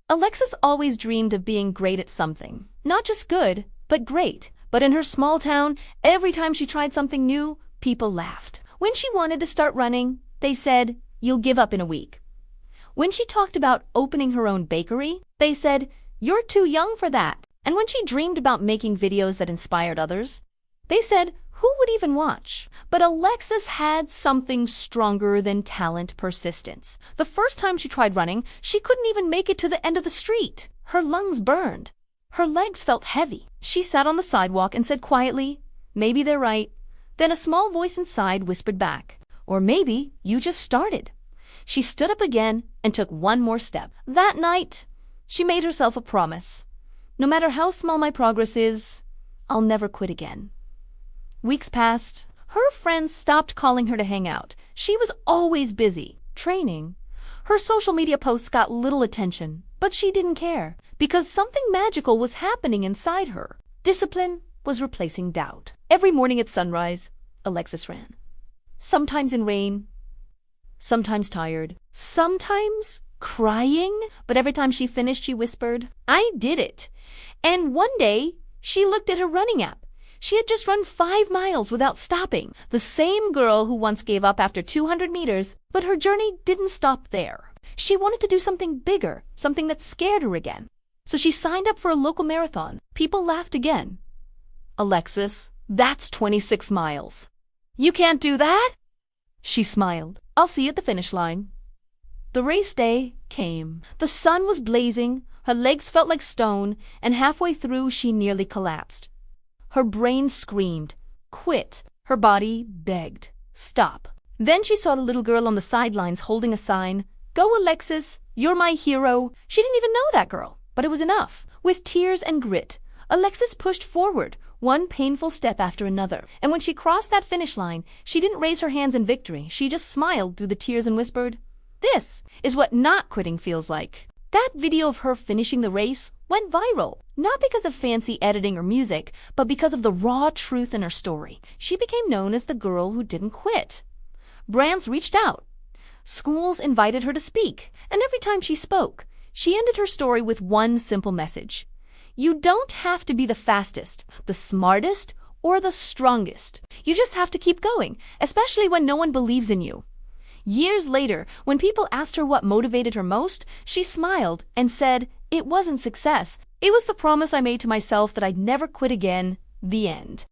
Alexis always dreamed of being great at something. Not just good, but great. But in her small town, every time she tried something new, people laughed. When she wanted to start running, they said, "You'll give up in a week." When she talked about opening her own bakery, they said, "You're too young for that." And when she dreamed about making videos that inspired others, they said, "Who would even watch?" But Alexis had something stronger than talent: persistence. The first time she tried running, she couldn't even make it to the end of the street. Her lungs burned. Her legs felt heavy. She sat on the sidewalk and said quietly, "Maybe they're right." Then a small voice inside whispered back, "Or maybe you just started." She stood up again and took one more step. That night, she made herself a promise. No matter how small my progress is, I'll never quit again. Weeks passed. Her friends stopped calling her to hang out. She was always busy, training. Her social media posts got little attention, but she didn't care, because something magical was happening inside her. Discipline was replacing doubt. Every morning at sunrise, Alexis ran. Sometimes in rain, sometimes tired, sometimes crying. But every time she finished, she whispered, "I did it." And one day, she looked at her running app. She had just run 5 miles without stopping. The same girl who once gave up after 200 meters, but her journey didn't stop there. She wanted to do something bigger, something that scared her again. So she signed up for a local marathon. People laughed again. "Alexis, that's 26 miles. You can't do that?" She smiled. "I'll see you at the finish line." The race day came. The sun was blazing, her legs felt like stone, and halfway through she nearly collapsed. Her brain screamed, "Quit." Her body begged, "Stop." Then she saw the little girl on the sidelines holding a sign, "Go, Alexis, you're my hero." She didn't even know that girl, but it was enough. With tears and grit, Alexis pushed forward, one painful step after another. And when she crossed that finish line, she didn't raise her hands in victory. She just smiled through the tears and whispered, "This is what not quitting feels like." That video of her finishing the race went viral, not because of fancy editing or music, but because of the raw truth in her story. She became known as the girl who didn't quit. Brands reached out. Schools invited her to speak, and every time she spoke, she ended her story with one simple message. You don't have to be the fastest, the smartest, or the strongest. You just have to keep going, especially when no one believes in you. Years later, when people asked her what motivated her most, she smiled and said, "It wasn't success. It was the promise I made to myself that I'd never quit again. The end."